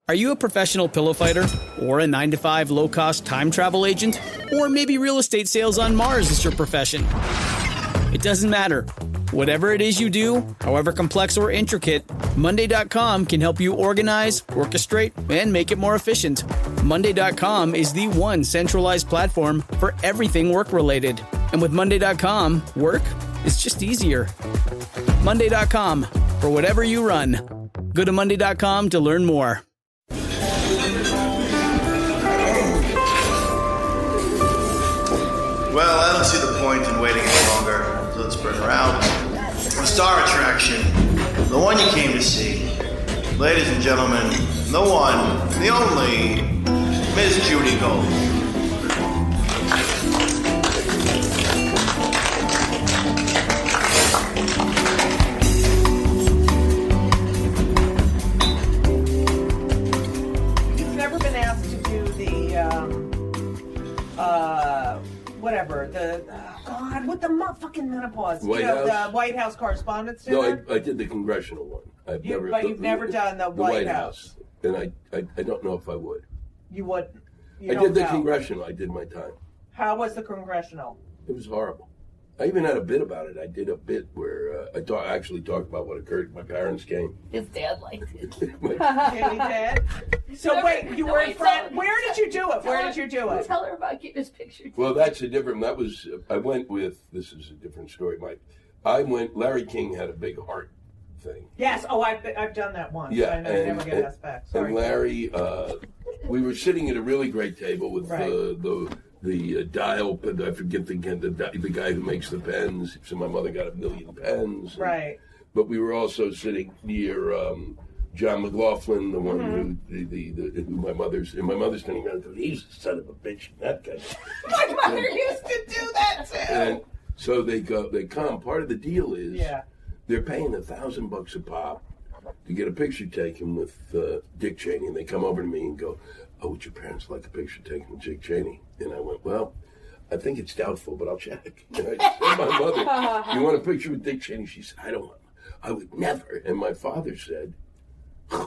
Are you a professional pillow fighter? Or a 9-to-5 low-cost time travel agent? Or maybe real estate sales on Mars is your profession? It doesn't matter. Whatever it is you do, however complex or intricate, Monday.com can help you organize, orchestrate, and make it more efficient. Monday.com is the one centralized platform for everything work-related. And with Monday.com, work is just easier. Monday.com, for whatever you run. Go to Monday.com to learn more. Well, I don't see the point in waiting any longer, so let's bring her out. The star attraction, the one you came to see. Ladies and gentlemen, the one, the only, Miss Judy Gold. You've never been asked to do the, whatever, with the fucking menopause. White House? The White House Correspondents' Dinner? No, I did the congressional one. But you've never done the White House. And I don't know if I would. You would? I did the congressional. I did my time. How was the congressional? It was horrible. I even had a bit about it. I did a bit where I actually talked about what occurred. My parents came. His dad liked it. Really did? So wait, you were in front. Where did you do it? Where did you do it? Tell her about getting his picture. Well, that's a different. That was. I went with. This is a different story, Mike. Larry King had a big heart thing. Yes. Oh, I've done that once. Yeah, I never get asked back. Sorry. And Larry, we were sitting at a really great table with the dial. I forget the guy who makes the pens. So my mother got 1 million pens. Right. But we were also sitting near John McLaughlin, the one who my mother's standing around. He's the son of a bitch. That guy. My mother used to do that too. And so they come. Part of the deal is they're paying $1,000 a pop to get a picture taken with Dick Cheney, and they come over to me and go, "Oh, would your parents like a picture taken with Dick Cheney?" And I went, "Well, I think it's doubtful, but I'll check." And I told my mother, "You want a picture with Dick Cheney?" She said, I would never. And my father said,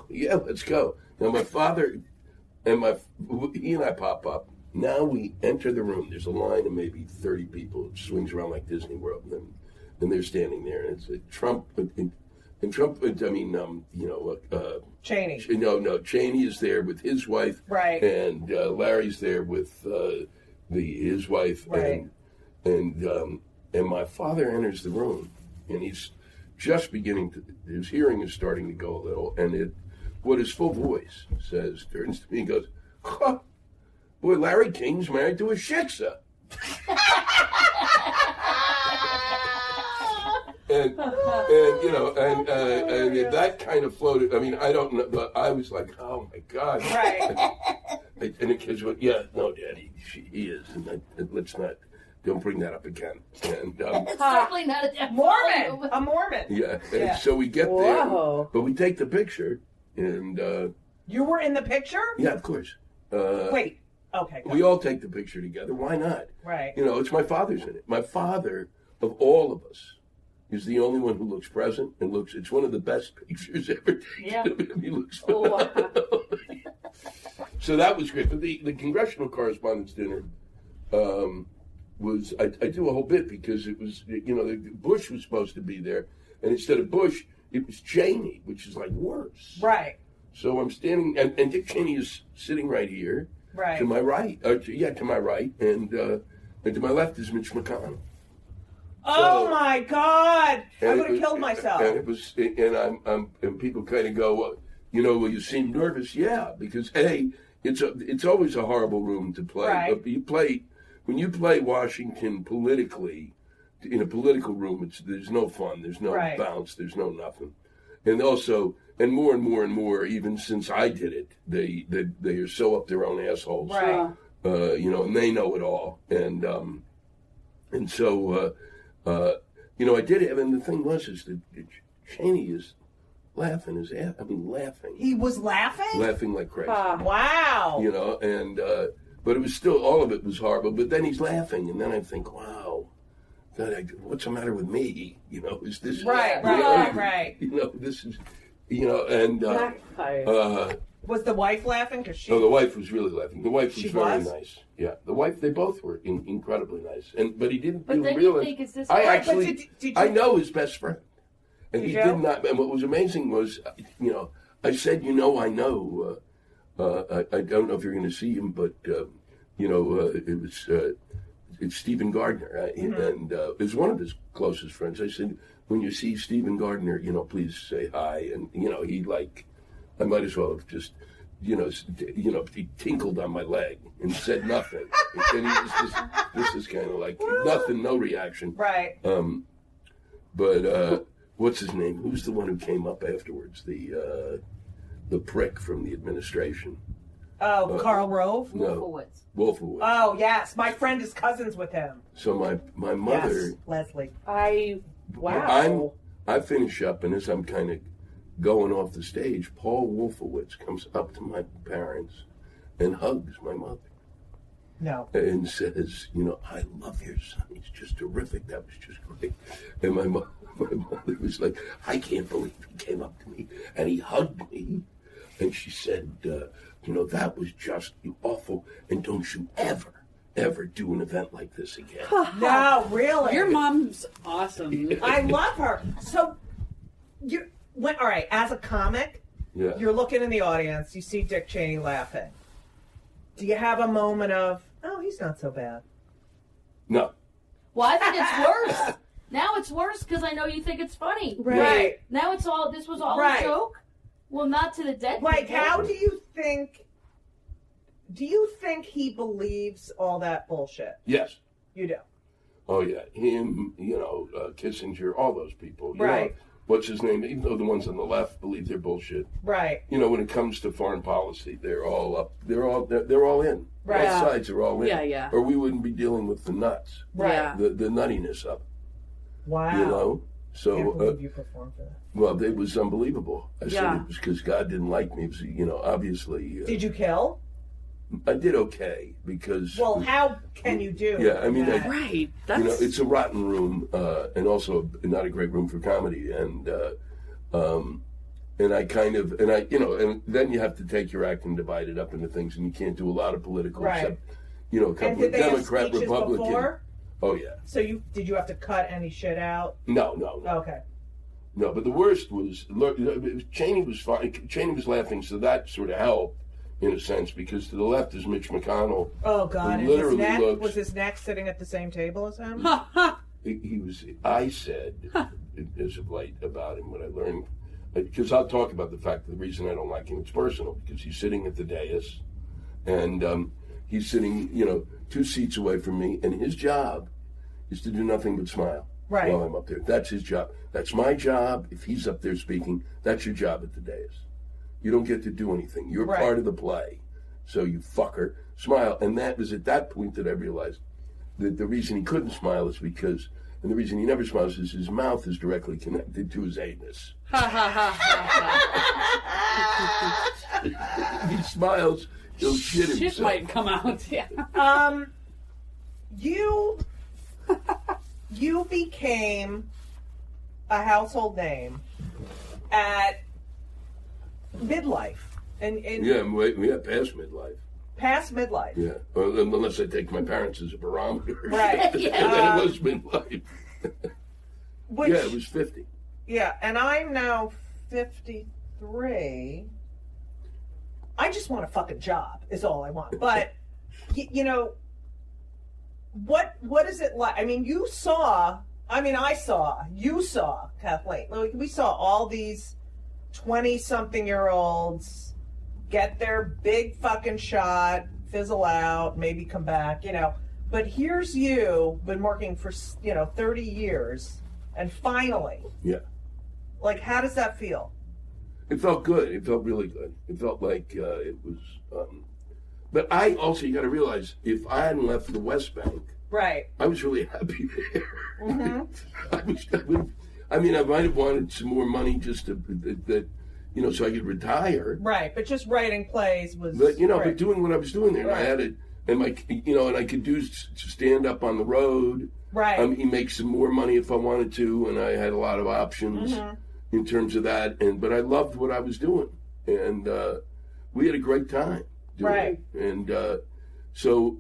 "Yeah, let's go." Now my father he and I pop up. Now we enter the room. There's a line of maybe 30 people. It swings around like Disney World, and they're standing there, and it's Trump. And Trump, Cheney. No, Cheney is there with his wife, right? And Larry's there with his wife, right? And my father enters the room, and he's just beginning to. His hearing is starting to go a little, and what his full voice says turns to me and goes, "Huh, boy, Larry King's married to a shiksa." And that kind of floated. I mean, I don't know, but I was like, "Oh my God!" Right. And the kids went, "Yeah, no, Daddy, he is." And don't bring that up again. And it's certainly not a Mormon. A Mormon. Yeah. And so we get there, but we take the picture, and you were in the picture? Yeah, of course. Wait. Okay. We all take the picture together. Why not? Right. It's my father's in it. My father, of all of us, is the only one who looks present and looks. It's one of the best pictures ever taken. Yeah. He looks. Wow. So that was great. But the Congressional Correspondents' Dinner was. I do a whole bit because it was. Bush was supposed to be there, and instead of Bush, it was Cheney, which is like worse. Right. So I'm standing, and Dick Cheney is sitting right here. Right. To my right. To my right, and to my left is Mitch McConnell. Oh my God! I would have killed myself. And it was, and people kind of go, well, you seem nervous. Yeah, because it's always a horrible room to play. Right. When you play Washington politically, in a political room, there's no fun, there's no bounce, there's no nothing, and also, and more, even since I did it, they are so up their own assholes, right? And they know it all, and so. I did it, and the thing was, that Cheney is laughing his ass. I mean, laughing. He was laughing? Laughing like crazy. Wow. But it was still, all of it was horrible, but then he's laughing, and then I think, wow, God, what's the matter with me? Is this... Right. This is, and... Was the wife laughing? Cause she... No, the wife was really laughing. The wife was very was? nice. Yeah, the wife. They both were incredibly nice. But he didn't But then realize. you think it's this. I Right, actually, did you... I know his best friend, and he you? did not. And what was amazing was, I said, I know. I don't know if you're going to see him, but it was it's Stephen Gardner, and it was one of his closest friends. I said, when you see Stephen Gardner, please say hi, and he I might as well have just. He tinkled on my leg and said nothing. And he was just, this is kind of like nothing, no reaction. Right. But what's his name? Who's the one who came up afterwards? The prick from the administration. Oh, Karl Rove? No. Wolfowitz. Oh, yes. My friend is cousins with him. So my mother... Yes, Leslie. Wow. I finish up, and as I'm kind of going off the stage, Paul Wolfowitz comes up to my parents and hugs my mother. No. And says, I love your son. He's just terrific. That was just great. And my mother was like, I can't believe he came up to me and he hugged me. And she said, that was just awful. And don't you ever do an event like this again. No, really. Your mom's awesome. I love her. So, all right, as a comic, you're looking in the audience, you see Dick Cheney laughing. Do you have a moment of, oh, he's not so bad? No. Well, I think it's worse. Now it's worse because I know you think it's funny. Right. Now this was all Right. a joke? Well, not to the dead Like, people. how do you think he believes all that bullshit? Yes. You do? Oh, yeah. Him, Kissinger, all those people. Right. What's his name? Even though the ones on the left believe they're bullshit. Right. When it comes to foreign policy, they're all up. They're all in. Right. Both sides are all in. Yeah. Or we wouldn't be dealing with the nuts. Right. Yeah. The nuttiness of it. Wow. So, Can't believe you performed for that. well, it was unbelievable. I said Yeah. it was because God didn't like me. It was, obviously. Did you kill? I did okay because. Well, how can you do? Yeah, I mean, that? Right. That's it's a rotten room, and also not a great room for comedy, and I kind of, and then you have to take your act and divide it up into things, and you can't do a lot of political, Right. except, a couple And did of they have Democrat, speeches Republican. before? Oh yeah. So did you have to cut any shit out? No. Okay. No, but the worst was Cheney was fine. Cheney was laughing, so that sort of helped in a sense because to the left is Mitch McConnell. Oh God! Who literally was his neck sitting at the same table as him? He was. I said as of late about him what I learned because I'll talk about the fact that the reason I don't like him it's personal because he's sitting at the dais and he's sitting 2 seats away from me and his job is to do nothing but smile Right. while I'm up there. That's his job. That's my job. If he's up there speaking, that's your job at the dais. You don't get to do anything. You're Right. part of the play. So you fucker, smile. And that was at that point that I realized that the reason he couldn't smile is because, and the reason he never smiles is his mouth is directly connected to his anus. If he smiles, he'll shit himself. shit might come out. Yeah. You became a household name at midlife, and Yeah, we got past midlife. past midlife. Yeah, well, unless I take my parents as a barometer. Right. And then it was midlife. Which, Yeah, it was 50. Yeah, and I'm now 53. I just want a fucking job is all I want. But what is it like? I mean, you saw Kathleen. We saw all these 20-something-year-olds get their big fucking shot, fizzle out, maybe come back, But here's you, been working for 30 years, and finally, Yeah. like, how does that feel? It felt good. It felt really good. It felt like it was. But I also, you got to realize, if I hadn't left the West Bank, Right. I was really happy there. Mm-hmm. I might have wanted some more money just to so I could retire. Right, but just writing plays was. But great. but doing what I was doing there, and I had it, and and I could do stand up on the road. Right. Make some more money if I wanted to, and I had a lot of options in terms of that. But I loved what I was doing, and we had a great time doing Right. it. And so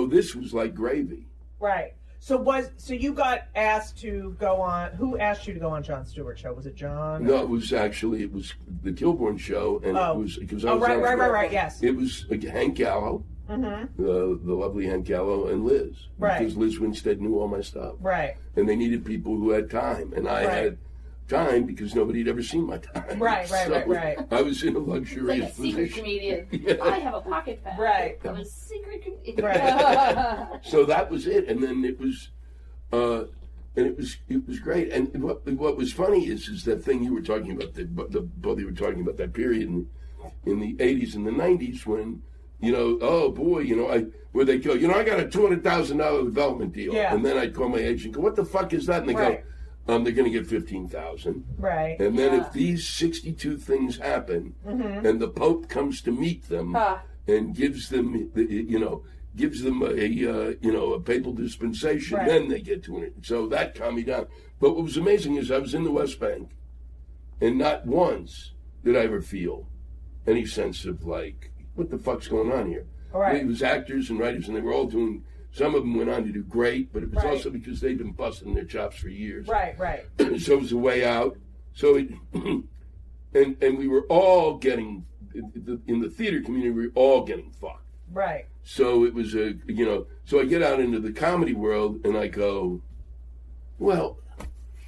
this was like gravy. Right. So you got asked to go on? Who asked you to go on Jon Stewart's show? Was it John? No, it was the Kilborn show, and it was because I was right. Yes. It was Hank Gallo, the lovely Hank Gallo, and Liz, Right. because Liz Winstead knew all my stuff, Right. and they needed people who had time, and I had time because nobody had ever seen my time. Right. So I was in a luxurious It's like a secret position. comedian. Yeah. I have a pocket fan. Right. I'm a secret comedian. Right. So that was it, and then it was, it was great. And what was funny is that thing you were talking about, both you were talking about that period in the 80s and the 90s when, oh boy, where they go, I got a $200,000 development deal, and then I'd call my agent, and go, what the fuck is that? And they go, they're going to get 15,000. Right. And then if these 62 things happen, and the Pope comes to meet them and gives them, a papal dispensation, then they get 200. So that calmed me down. But what was amazing is I was in the West Bank, and not once did I ever feel any sense of like, what the fuck's going on here? Right. It was actors and writers, and they were all doing. Some of them went on to do great, but it was also because they'd been busting their chops for years. Right. So it was a way out. So and we were all getting in the theater community. We were all getting fucked. Right. So it was So I get out into the comedy world and I go, well,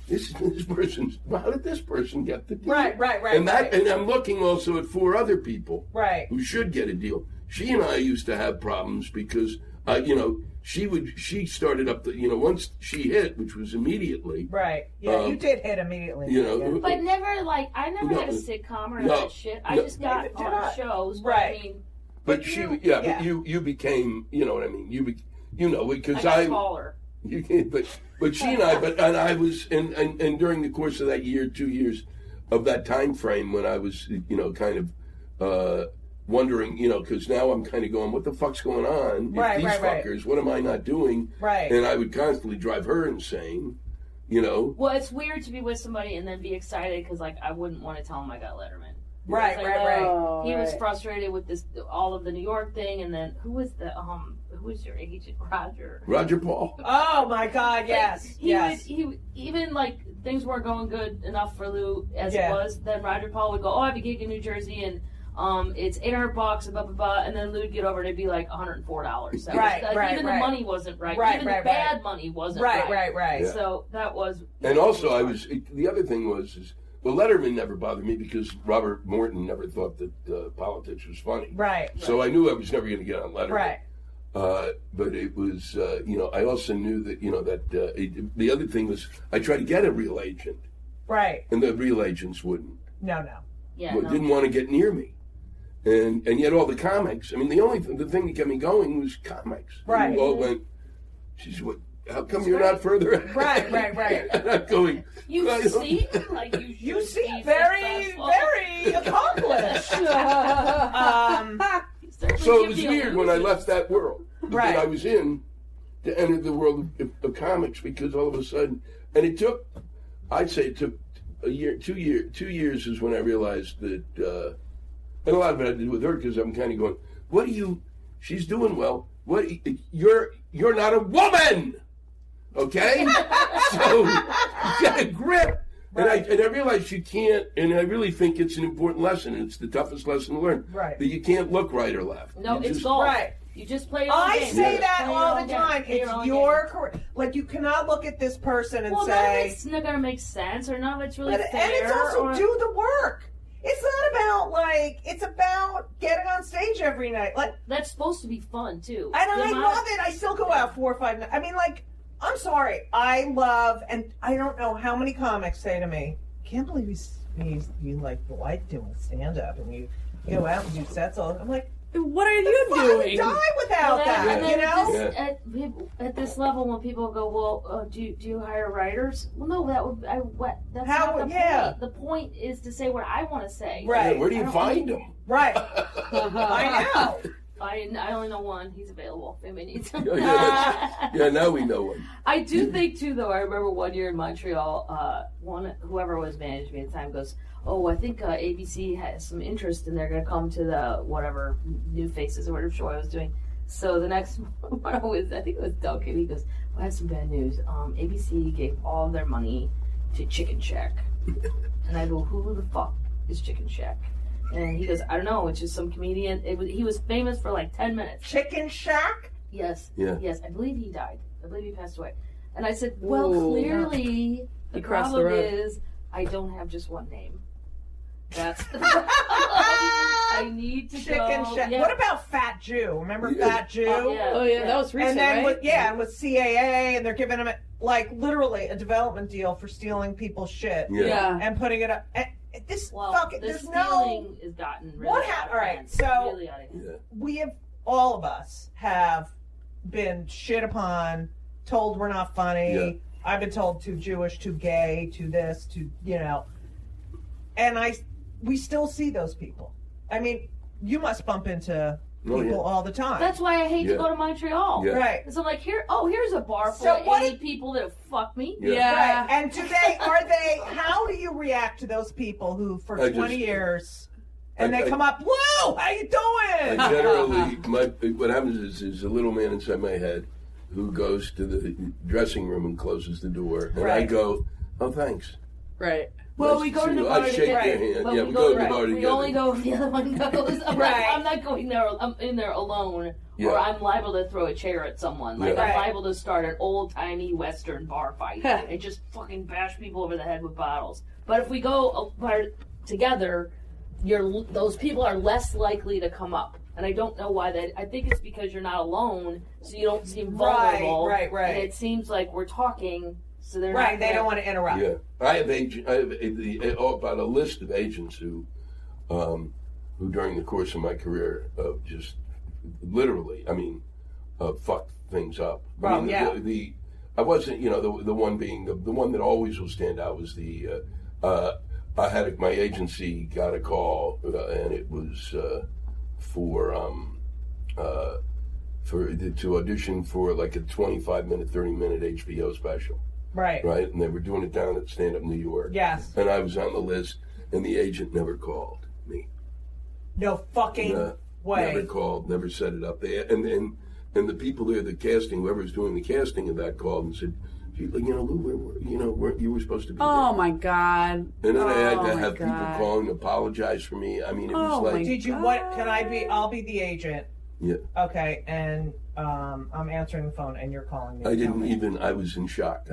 this person's. How did this person get the deal? Right. And and I'm looking also at 4 other people. Right. Who should get a deal. She and I used to have problems because she started up once she hit, which was immediately. Right. Yeah, you did hit immediately. But never I never had a sitcom or that shit. I just got on shows. Right. But you became, you know what I mean? Because I got taller. But she and I was, and during the course of that 2 years of that time frame when I was, kind of wondering, because now I'm kind of going, what the fuck's going on? These fuckers, what am I not doing? Right. And I would constantly drive her insane, Well, it's weird to be with somebody and then be excited because, I wouldn't want to tell him I got Letterman. Right. He was frustrated with all of the New York thing, and then who was your agent? Roger Paul. Oh my God! Yes. He even things weren't going good enough for Lou as it was. Then Roger Paul would go, "Oh, I have a gig in New Jersey, and it's $800 and blah blah blah," and then Lou would get over and it'd be like $104. Even the money wasn't right. Even the bad money wasn't right. Right. Yeah. So that was. And also, the other thing was. Well, Letterman never bothered me because Robert Morton never thought that politics was funny. Right. So I knew I was never going to get on Letterman. Right. But it was, I also knew that, the other thing was I tried to get a real agent. Right. And the real agents wouldn't. No. Yeah. Didn't want to get near me. And yet all the comics, the thing that kept me going was comics. Right. We all went, she's what? How come you're not further ahead? Right. And I'm going. You seem you seem very accomplished. So it was weird when I left that world that I was in to enter the world of comics because all of a sudden, and it took a year, 2 years. 2 years is when I realized that, and a lot of it had to do with her because I'm kind of going, she's doing well. You're not a woman. Okay? So, get a grip. Right. And I realize you can't, and I really think it's an important lesson, and it's the toughest lesson to learn. Right. That you can't look right or left. No, it's golf. Right. You just play your own game. I say that all the time. It's your career. You cannot look at this person and say... it's not going to make sense, or none of it's really fair. And it's also do the work. It's not about, it's about getting on stage every night. That's supposed to be fun, too. And I love it. I still go out 4 or 5 nights. I'm sorry. I love, and I don't know how many comics say to me, "Can't believe you like doing stand up and you go out and do sets all." I'm like, what are you doing? Die without that, At this level, when people go, "Well, do you hire writers?" Well, no, that's not the point. The point is to say what I want to say. Right. Yeah, where do you find them? Right. I know. I only know one. He's available. If anybody needs him. Yeah, now we know one. I do think too, though. I remember one year in Montreal, whoever was managing me at the time goes, "Oh, I think ABC has some interest, and they're going to come to the whatever New Faces or whatever show I was doing." So the next one was, I think it was Doug, and he goes, "I have some bad news. ABC gave all their money to Chicken Shack." And I go, "Who the fuck is Chicken Shack?" And he goes, "I don't know. It's just some comedian. He was famous for like 10 minutes." Chicken Shack? Yes. Yeah. Yes. I believe he died. I believe he passed away. And I said, "Well, clearly the problem is I don't have just one name. That's the problem. I need to Chicken Shack. Yeah. What about Fat Jew? Remember Fat Jew? Oh yeah, that was recent, and then right? and with CAA, and they're giving him like literally a development deal for stealing people's shit and putting it up. And this there's stealing has gotten really what happened? All right, so really out of hand. we have all of us have been shit upon, told we're not funny. Yeah. I've been told too Jewish, too gay, too this, too and we still see those people. I mean, you must bump into people all the time. That's why I hate to go to Montreal. Yeah. Right. So I'm like, here's a bar full of 80 people that have fucked me. Yeah. Right. And how do you react to those people who for 20 years and they come up, "Whoa, how you doing?" I generally, what happens is a little man inside my head who goes to the dressing room and closes the door. And I go, "Oh, thanks." Right. Well, we go to the bar I shake their hand. But yeah, we go to the bar together. We only go if the other one goes. I'm not going there. I'm in there alone, or I'm liable to throw a chair at someone. Like I'm liable to start an old-timey Western bar fight and just fucking bash people over the head with bottles. But if we go together, those people are less likely to come up. And I don't know why that. I think it's because you're not alone, so you don't seem vulnerable. Right. And it seems like we're talking. So they're not they don't want to interrupt. Yeah, I have about a list of agents who during the course of my career just literally, fucked things up. Well, I wasn't, the one being the one that always will stand out was I had my agency got a call and it was to audition for like a 25-minute, 30-minute HBO special. Right. And they were doing it down at Stand Up New York. Yes. And I was on the list, and the agent never called me. No fucking way. Never called, never set it up. And the people there, the casting, whoever was doing the casting of that called and said, Lou, you were supposed to be there. Oh, my God. And then I had to have people calling, apologize for me. I mean, it was like... Did you, I'll be the agent. Yeah. Okay, and I'm answering the phone, and you're calling me. I was in shock.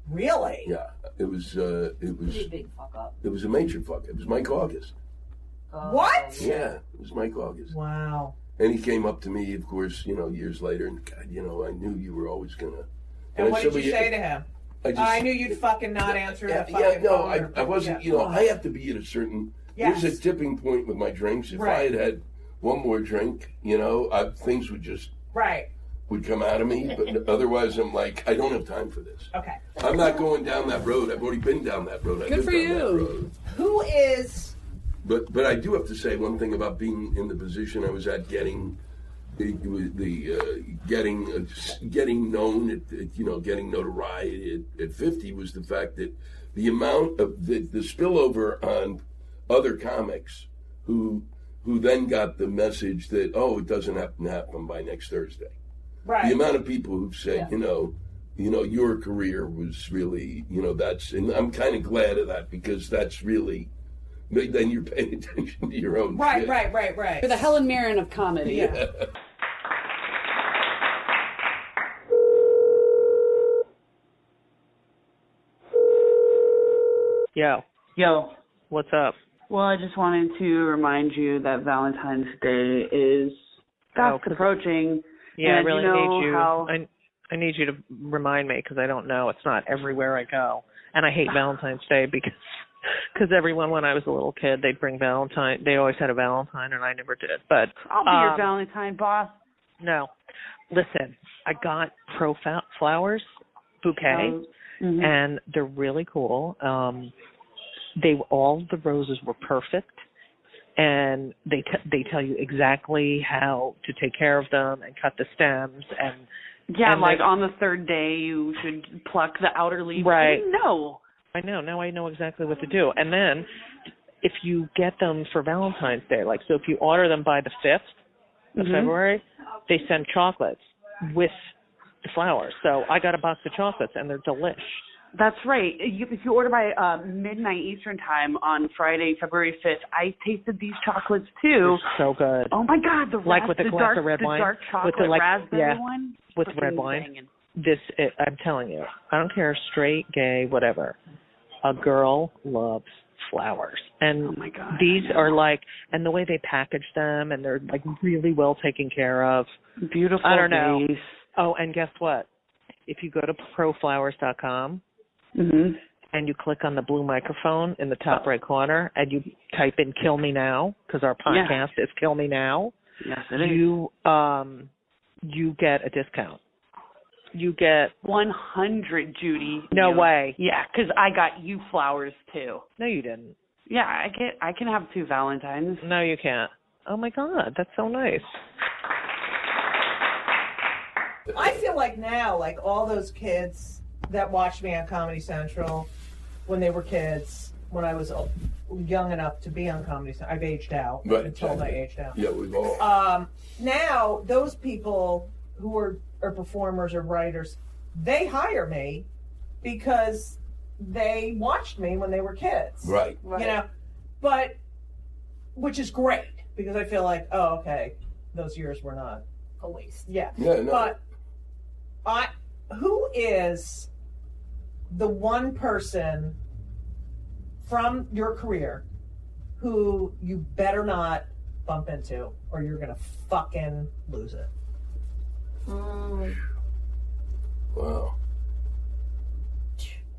Really? Yeah. It was a big fuck up. It was a major fuck up. It was Mike August. What? Yeah, it was Mike August. Wow. And he came up to me, of course, years later, and God, I knew you were always gonna... And what did you say to him? I knew you'd fucking not answer the fucking phone. I wasn't, I have to be at a certain... Yes. There's a tipping point with my drinks. If I had one more drink, things would just... would come out of me, but otherwise I'm like, I don't have time for this. Okay. I'm not going down that road. I've already been down that road. Good for you. Who is... But I do have to say one thing about being in the position I was at, getting known, getting notoriety at 50 was the fact that the amount of the spillover on other comics who then got the message that, it doesn't happen to happen by next Thursday. Right. The amount of people who've said, your career was really, and I'm kind of glad of that because that's really, then you're paying attention to your own shit. Right. You're the Helen Mirren of comedy. Yeah. Yo. What's up? Well, I just wanted to remind you that Valentine's Day is fast approaching. Yeah, and I really need you. How... I need you to remind me because I don't know. It's not everywhere I go, and I hate Valentine's Day because everyone when I was a little kid they'd bring Valentine. They always had a Valentine, and I never did. But I'll be your Valentine, boss. No, listen. I got flowers bouquet, and they're really cool. All the roses were perfect. and they tell you exactly how to take care of them and cut the stems and like on the third day you should pluck the outer leaves. Right. No. I know. Now I know exactly what to do. And then if you get them for Valentine's Day, like so if you order them by the 5th of February, they send chocolates with the flowers. So I got a box of chocolates and they're delish. That's right. If you order by midnight Eastern time on Friday, February 5th, I tasted these chocolates too. They're so good. Oh my God, with a glass of red wine, dark chocolate with the raspberry one, with red wine. I'm telling you, I don't care, straight, gay, whatever. A girl loves flowers, and oh my God, these are like, and the way they package them, and they're like really well taken care of. Beautiful. I don't know. Vase. Oh, and guess what? If you go to proflowers.com. And you click on the blue microphone in the top right corner, and you type in "Kill Me Now" because our podcast is "Kill Me Now." Yes, it is. You get a discount. You get 100, Judy. No way. Yeah, because I got you flowers too. No, you didn't. Yeah, I can have 2 Valentines. No, you can't. Oh my God, that's so nice. I feel like now, like all those kids that watched me on Comedy Central when they were kids, when I was young enough to be on Comedy Central. I've aged out. Right. I'm told I aged out. Yeah, we've all. Now, those people who are performers or writers, they hire me because they watched me when they were kids. Right. You know, but, which is great because I feel like, oh, okay, those years were not a waste. Yeah. Yeah, no. But who is the one person from your career who you better not bump into or you're going to fucking lose it? Wow.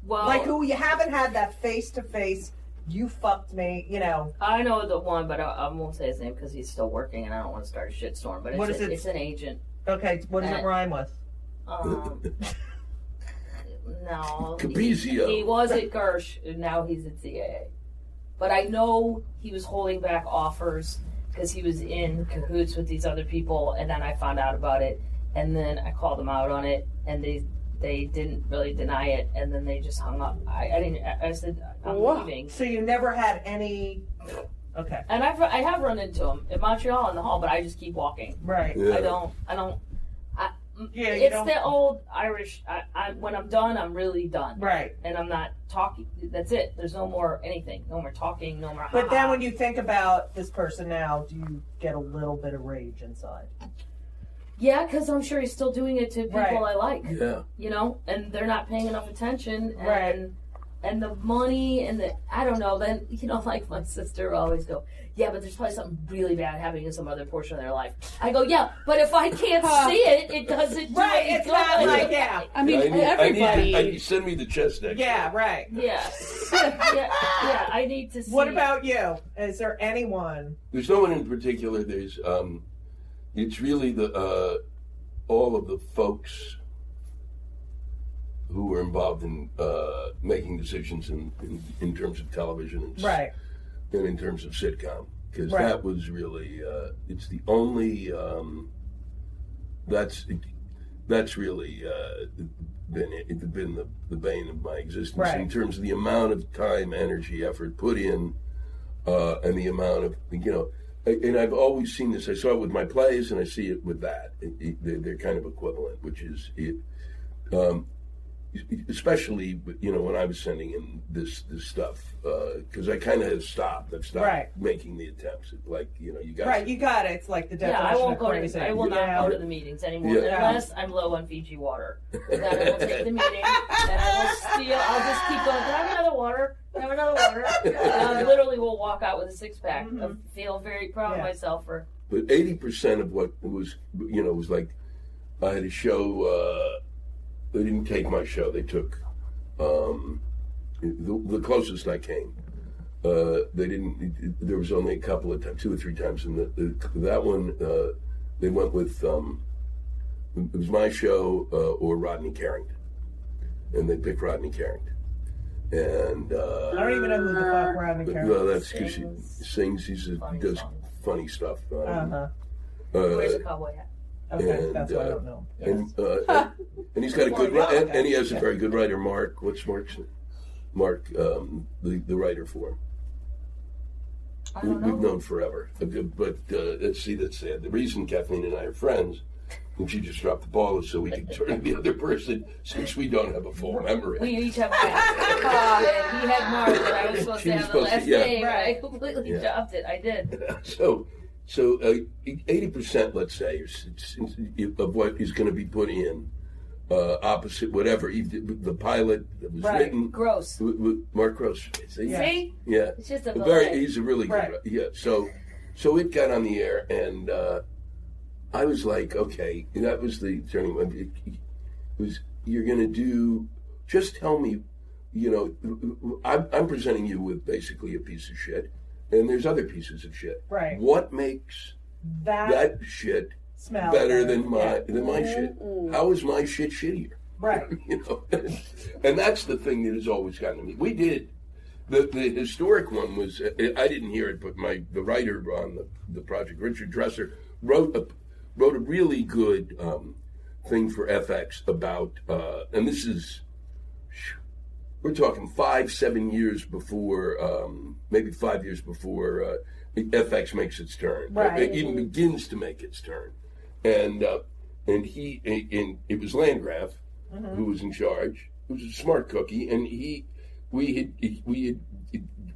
Well, like who you haven't had that face-to-face, you fucked me, you know. I know the one, but I won't say his name because he's still working and I don't want to start a shitstorm. But it's an agent. Okay, what does it rhyme with? No. Capizio. He was at Gersh, and now he's at CAA. But I know he was holding back offers because he was in cahoots with these other people, and then I found out about it, and then I called them out on it, and they didn't really deny it, and then they just hung up. I said, I'm leaving. So you never had any... Okay. And I have run into him in Montreal in the hall, but I just keep walking. Right. Yeah. I don't. Yeah, it's the old Irish. When I'm done, I'm really done. Right. And I'm not talking. That's it. There's no more anything. No more talking. No more. But then when you think about this person now, do you get a little bit of rage inside? Yeah, because I'm sure he's still doing it to people I like. Yeah. You know, and they're not paying enough attention. And, Right. And the money and I don't know. Then like my sister will always go, yeah, but there's probably something really bad happening in some other portion of their life. I go, yeah, but if I can't see it, it doesn't do anything. It's not like I mean, everybody. I need send me the chest X-ray. Yeah, right. Yeah. yeah. I need to see. What about you? Is there anyone? There's no one in particular. There's it's really all of the folks who were involved in making decisions in terms of television and in terms of sitcom, because that was really it's the only that's really been the bane of my existence in terms of the amount of time, energy, effort put in, and the amount of and I've always seen this. I saw it with my plays, and I see it with that. They're kind of equivalent, which is it. Especially, when I was sending in this stuff, because I kind of have stopped. I've stopped making the attempts. You got Right, you got it. It's like the definition I won't of crazy. I will not go to the meetings anymore unless I'm low on Fiji water. Then I will take the meeting and I will steal. I'll just keep going. Can I have another water? Can I have another water? And I literally will walk out with a 6-pack. I feel very proud of myself for. But 80% of what was, was like, I had a show. They didn't take my show. They took the closest I came. They didn't. There was only a couple of times, 2 or 3 times, and that one they went with. It was my show or Rodney Carrington, and they picked Rodney Carrington. And I don't even know who the fuck Rodney Carroll is. well, that's because she sings. He does funny stuff. Where's the cowboy hat? Okay, that's why I don't know. And he's got a good and he has a very good writer, Mark. What's Mark's name? Mark, the writer for him. We've known forever, but let's see. That's sad. The reason Kathleen and I are friends, and she just dropped the ball, is so we can turn to the other person, since we don't have a full memory. We each have a and he had Mark, but I was supposed to have the last name. Right. I completely dropped it. I did. So 80%, let's say, of what is going to be put in, opposite whatever the pilot that was written. Gross. With Mark Gross. See? Yeah. It's just a he's a really good. Yeah. So it got on the air, and I was like, okay, that was the turning point. It was, you're going to do. Just tell me, I'm presenting you with basically a piece of shit, and there's other pieces of shit. Right. What makes that shit smell better than my shit? How is my shit shittier? Right. And that's the thing that has always gotten to me. We did the historic one was I didn't hear it, but the writer on the project, Richard Dresser, wrote a really good thing for FX about and this is. We're talking 5-7 years before, maybe 5 years before FX makes its turn. Right. It even begins to make its turn, and it was Landgraf who was in charge. He was a smart cookie, and we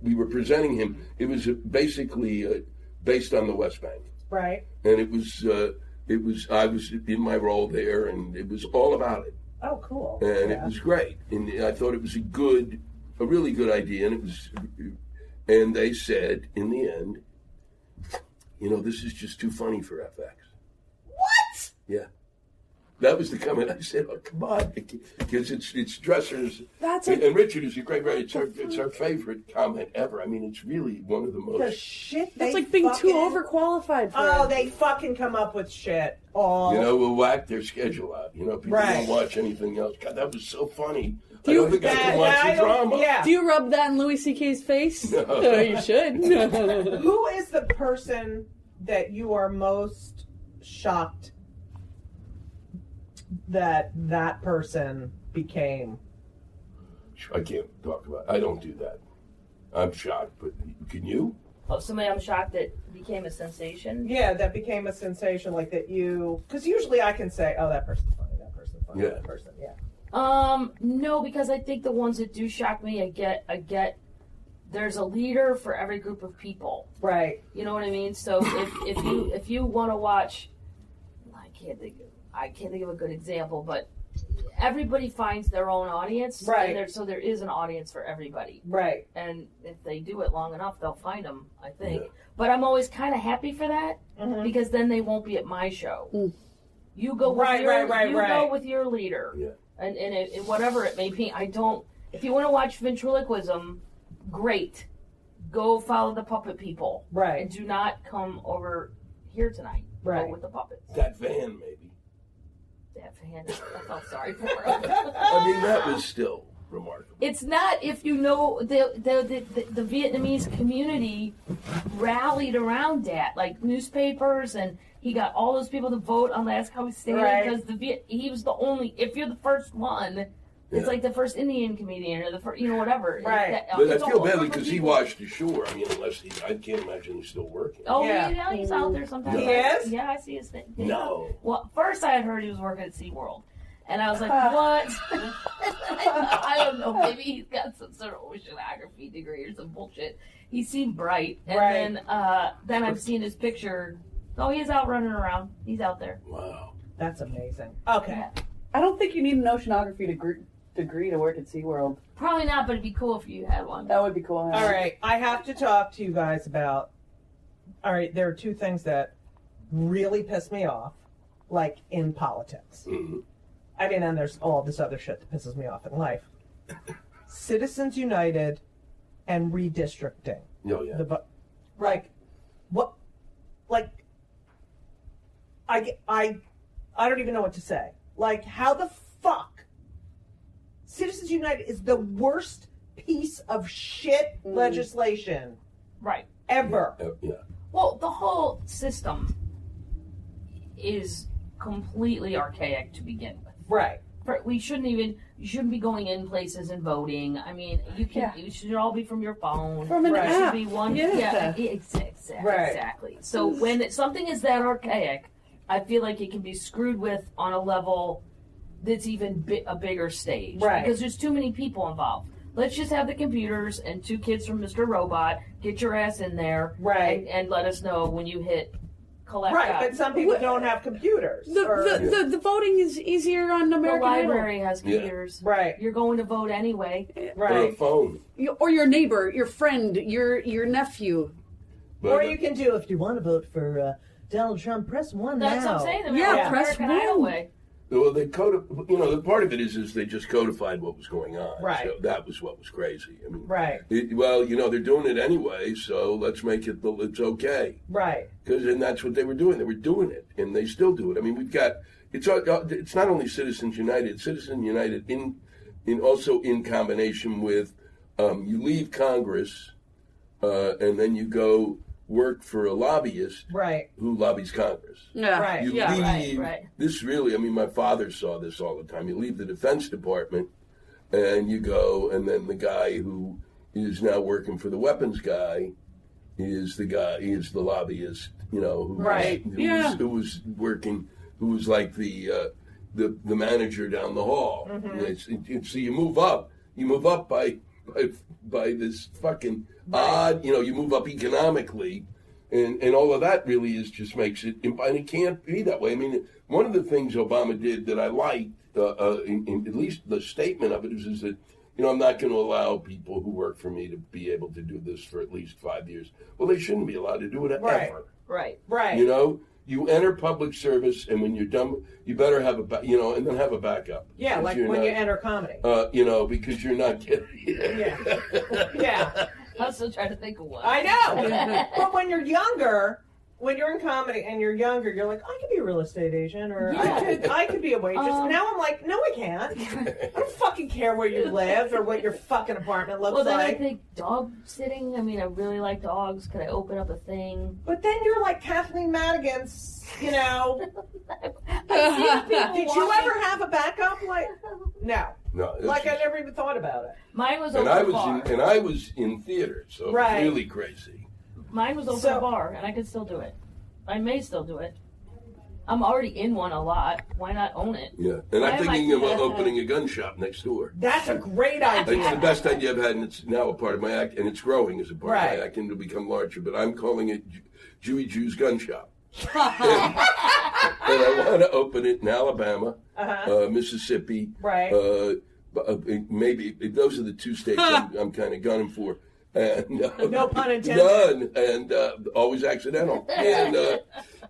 were presenting him. It was basically based on the West Bank, right? And it was I was in my role there, and it was all about it. Oh, cool! And it was great, and I thought it was a really good idea, and they said in the end, this is just too funny for FX. What? Yeah, that was the comment. I said, "Oh, come on," because it's Dresser's, and Richard is a great writer. It's our favorite comment ever. I mean, it's really one of the most. The shit. That's like being too overqualified for it. They fucking come up with shit. We'll whack their schedule out. People don't watch anything else. God, that was so funny. I don't think I can watch the drama. Yeah. Do you rub that in Louis C.K.'s face? No, you should. Who is the person that you are most shocked that person became? I can't talk about it. I don't do that. I'm shocked, but can you? Oh, somebody I'm shocked that became a sensation? Yeah, that became a sensation, like that you... Because usually I can say, oh, that person's funny, that person's funny, that person, No, because I think the ones that do shock me, I get there's a leader for every group of people. Right. You know what I mean? So if you want to watch... I can't think of a good example, but everybody finds their own audience, right? So there is an audience for everybody, right? And if they do it long enough, they'll find them, I think. Yeah. But I'm always kind of happy for that because then they won't be at my show. You go with go with your leader, and whatever it may be. I don't. If you want to watch ventriloquism, great. Go follow the puppet people, right? And do not come over here tonight, right? Go with the puppets. That van, maybe. I felt sorry for her. I mean, that was still remarkable. It's not if you know the Vietnamese community rallied around that, like newspapers, and he got all those people to vote on Last Cow Standing because he was the only. If you're the first one, it's like the first Indian comedian or the first, whatever. Right. But I feel badly because he washed ashore. I mean, I can't imagine he's still working. Oh, yeah, he's out there sometimes. He is? Yeah, I see his thing. No. Well, first I had heard he was working at SeaWorld. And I was like, what? I don't know. Maybe he's got some sort of oceanography degree or some bullshit. He seemed bright. And then I've seen his picture. Oh, he's out running around. He's out there. Wow. That's amazing. Okay. Yeah. I don't think you need an oceanography degree to work at SeaWorld. Probably not, but it'd be cool if you had one. That would be cool. All right. I have to talk to you guys about... All right, there are two things that really piss me off, like in politics. Mm-hmm. I mean, and there's all this other shit that pisses me off in life. Citizens United and redistricting. Oh, yeah. What? Like, I don't even know what to say. Like, how the fuck? Citizens United is the worst piece of shit legislation. Right. Ever. Yeah. Well, the whole system is completely archaic to begin with. Right. You shouldn't be going in places and voting. I mean, you should all be from your phone. From an There app. should be one. Yeah. Exactly. So when something is that archaic, I feel like it can be screwed with on a level that's even a bigger stage. Right. Because there's too many people involved. Let's just have the computers and 2 kids from Mr. Robot. Get your ass in there. Right. And let us know when you hit collect Right, out. but some people don't have computers. The voting is easier on The American Idol. library has computers. Right. You're going to vote anyway. Or a phone. Or your neighbor, your friend, your nephew. But, or you can do, if you want to vote for Donald Trump, press 1 That's now. what I'm saying. Yeah, press American Idol 1. way. Well, they the part of it is they just codified what was going on. Right. So that was what was crazy. I mean, Right. They're doing it anyway, so let's make it it's okay. Right. And that's what they were doing. They were doing it, and they still do it. I mean, we've got it's not only Citizens United. It's Citizens United in also in combination with you leave Congress, and then you go work for a lobbyist who lobbies Congress. Yeah. Right. You leave. This really, I mean, my father saw this all the time. You leave the Defense Department, and you go, and then the guy who is now working for the weapons guy is the lobbyist. You know, who was working, who was like the manager down the hall. Mm-hmm. So you move up. You move up by this fucking odd. You move up economically. And all of that really just makes it, and it can't be that way. I mean, one of the things Obama did that I liked, in at least the statement of it, is that, I'm not going to allow people who work for me to be able to do this for at least 5 years. Well, they shouldn't be allowed to do it ever. Right. You enter public service, and when you're done, you better have and then have a backup. Yeah, like when you enter comedy. Because you're not getting. Yeah. I'm still trying to think of one. I know. But when you're younger, when you're in comedy and you're younger, you're like, I could be a real estate agent, or I could be a waitress. Now I'm like, no, I can't. I don't fucking care where you live or what your fucking apartment looks well, then like. I think dog sitting. I mean, I really like dogs. Could I open up a thing? But then you're like Kathleen Madigan's, Did Did you ever have a backup? No. No. I never even thought about it. Mine was and open I was bar. and I was in theater, so it was really crazy. Mine was open a bar, and I could still do it. I may still do it. I'm already in one a lot. Why not own it? Yeah, and I'm thinking of opening a gun shop next door. That's a great idea. It's the best idea I've had, and it's now a part of my act, and it's growing as a part of my act, and it'll become larger. But I'm calling it Judy's Gun Shop. And I want to open it in Alabama, Mississippi. Right. Maybe those are the 2 states I'm kind of gunning for. And, no pun intended. None, and always accidental.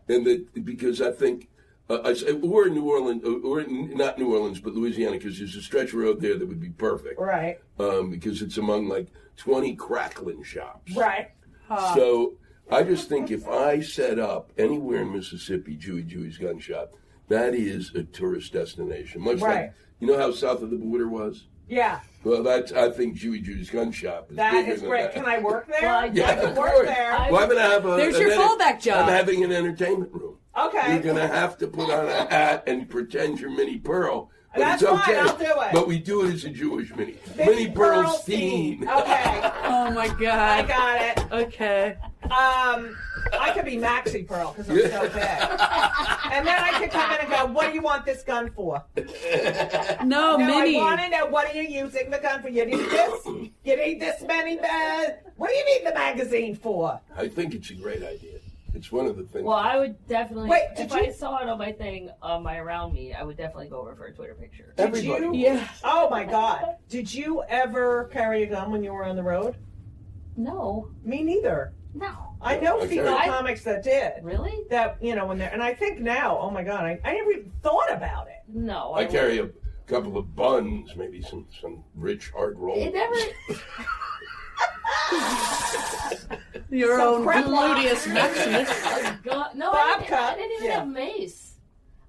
Because I think we're in New Orleans, or not New Orleans, but Louisiana, because there's a stretch of road there that would be perfect. Right. Because it's among like 20 crackling shops. Right. So I just think if I set up anywhere in Mississippi, Judy's Gun Shop, that is a tourist destination. Much like, how south of the border was? Yeah. Well, I think Judy's Gun Shop is that bigger is than great. that. Can I work there? Well, I can work there. Well, I'm going to have There's your fallback job. I'm having an entertainment room. Okay. You're going to have to put on a hat and pretend you're Minnie Pearl. But That's it's okay. fine, I'll do it. But we do it as a Jewish Minnie. Minnie Pearl Steen. Okay. Oh my God. I got it. Okay. I could be Maxie Pearl because I'm so big. And then I could come in and go, what do you want this gun for? No, Minnie. I want to know, what are you using the gun for? You need this? You need this many? What do you need the magazine for? I think it's a great idea. It's one of the things. Well, I would definitely. Wait, I saw it on my thing, on my around me, I would definitely go over for a Twitter picture. Everybody. Yeah. Oh my God. Did you ever carry a gun when you were on the road? No. Me neither. No. I know Okay. female comics that did. Really? That, when they're, and I think now, oh my God, I never even thought about it. No. I carry a couple of buns, maybe some rich hard rolls. It never. Your Some own prep gluteus maximus. No, Bob I cut. didn't even have mace.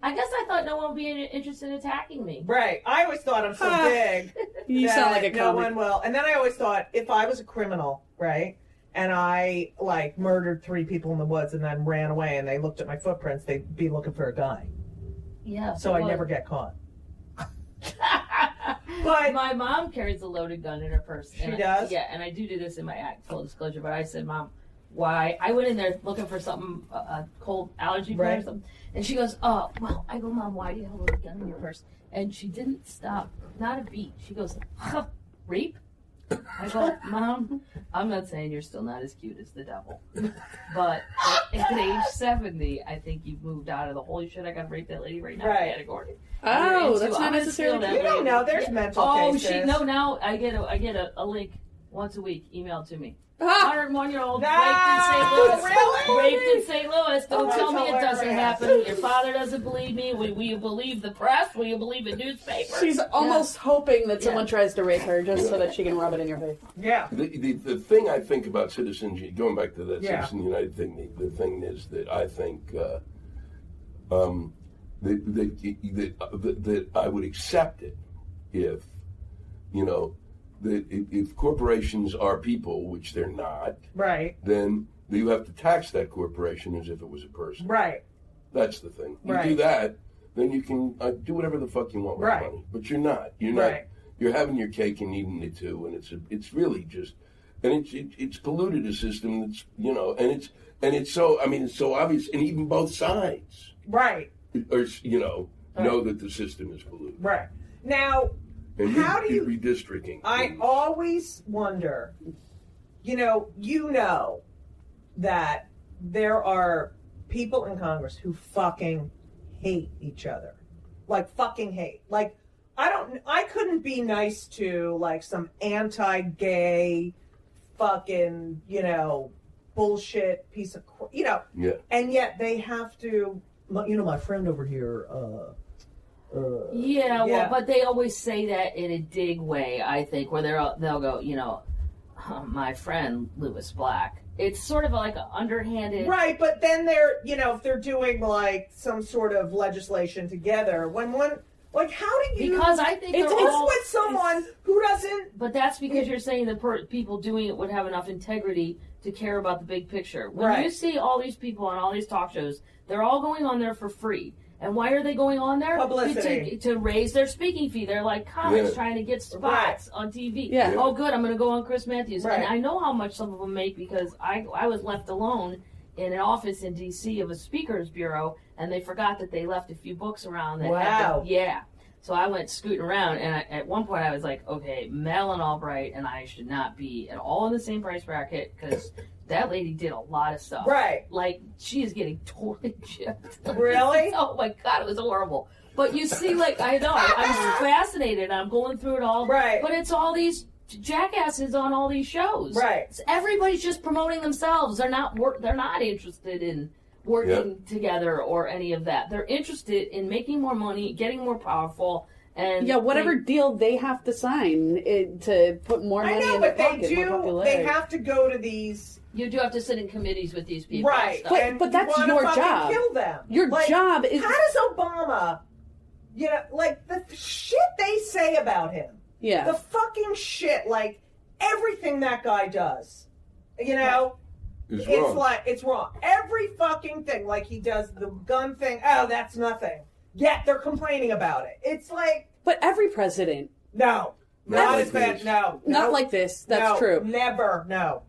I guess I thought no one would be interested in attacking me. Right. I always thought I'm so big. You sound like a no comic. one will. And then I always thought if I was a criminal, right, and I like murdered 3 people in the woods and then ran away and they looked at my footprints, they'd be looking for a guy. Yeah. So I never get caught. But my mom carries a loaded gun in her purse. She does? Yeah, and I do this in my act, full disclosure, but I said, Mom, why? I went in there looking for something, a cold allergy pill or something, and she goes, oh, well, I go, Mom, why do you have a loaded gun in your purse? And she didn't stop, not a beat. She goes, huh, rape? I go, Mom, I'm not saying you're still not as cute as the devil, but at age 70, I think you've moved out of the holy shit, I got to rape that lady right now category. Oh, that's not necessarily you don't know. There's mental cases. Now I get a link once a week emailed to me. Ah! 101-year-old No! raped in St. Louis. Don't tell me it doesn't happen. Your father doesn't believe me. Will you believe the press? Will you believe the newspaper? She's almost hoping that someone tries to rape her just so that she can rub it in your face. Yeah. The thing I think about Citizens, going back to that Citizens United thing, the thing is that I think that I would accept it if, that if corporations are people, which they're not, right, then you have to tax that corporation as if it was a person. Right. That's the thing. You do that, then you can do whatever the fuck you want with money. But you're not. You're not. You're having your cake and eating it too, and it's really just, and it's polluted a system that's and it's so it's so obvious, and even both sides. Right. Or know that the system is polluted. Right. Now, and how do you redistricting? I always wonder, that there are people in Congress who fucking hate each other. Like fucking hate. Like I couldn't be nice to like some anti-gay fucking, bullshit piece of and yet they have to my friend over here well, but they always say that in a dig way, I think, where they'll go, my friend Lewis Black. It's sort of like an underhanded... Right, but then they're, if they're doing like some sort of legislation together, when one... Like, how do you... Because I think it's with someone who doesn't... But that's because you're saying the people doing it would have enough integrity to care about the big picture. When you see all these people on all these talk shows, they're all going on there for free. And why are they going on there? Publicity. To raise their speaking fee. They're like comics trying to get spots on TV. Yeah. Oh, good, I'm going to go on Chris Matthews. Right. And I know how much some of them make because I was left alone in an office in D.C. of a speakers bureau, and they forgot that they left a few books around. That So I went scooting around, and at one point I was like, okay, Madeleine Albright and I should not be at all in the same price bracket because that lady did a lot of stuff. Right. Like, she is getting totally chipped. Really? Oh, my God, it was horrible. But you see, like, I know, I was fascinated. I'm going through it all. Right. But it's all these jackasses on all these shows. Right. So everybody's just promoting themselves. They're not interested in working together or any of that. They're interested in making more money, getting more powerful, and whatever deal they have to sign to put more money in their pocket, more popularity. They have to go to these. You do have to sit in committees with these people, right? But that's your job. Kill them. Your job is. How does Obama? Like the shit they say about him. Yeah. The fucking shit, like everything that guy does. It's wrong. Every fucking thing, like he does the gun thing. Oh, that's nothing. Yet they're complaining about it. It's like. But every president. No. Not as bad. No. Not like this. That's true. Never. No.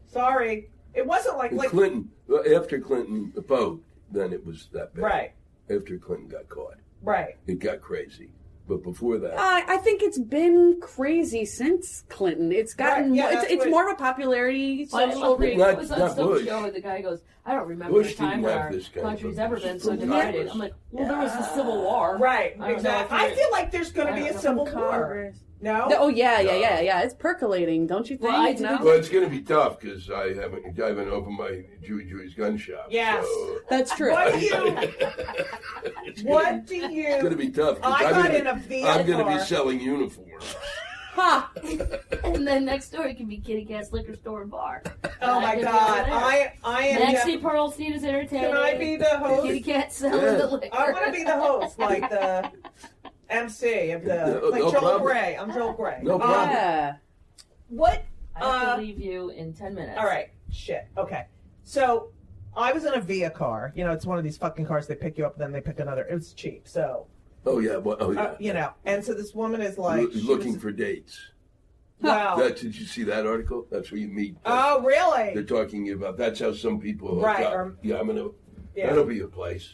Sorry. It wasn't like Clinton. After Clinton voted, then it was that bad. Right. After Clinton got caught. Right. It got crazy. But before that, I think it's been crazy since Clinton. It's gotten it's more of a popularity social thing. Not was on some Bush. show and the guy goes, I don't remember Bush a time when our country's ever been so divided. I'm like, well, there was the Civil War. Right, exactly. I feel like there's going to be a Civil War. No? Oh, yeah. It's percolating, don't you think? Well, it's going to be tough because I haven't opened my Judy's gun shop. Yes. So. That's true. What do you... It's going to be tough. I got in a vehicle. I'm going to be selling uniforms. Ha! And then next door it can be Kitty Cat's liquor store and bar. Oh my God! I am. Maxie Pearlstein is entertaining. Can I be the host? Kitty Cat selling the liquor. I want to be the host, like the MC of the like no Joel problem. Gray. I'm Joel Gray. No problem. Yeah. What? I have to leave you in 10 minutes. All right. Shit. Okay. So I was in a Via car. You know, it's one of these fucking cars. They pick you up, then they pick another. It was cheap. So. Oh yeah. Well, oh yeah. You know, and so this woman is like looking for dates. Wow. Did you see that article? That's where you meet. Oh, really? They're talking about. That's how some people. Right. Yeah, I'm gonna. Yeah. That'll be a place.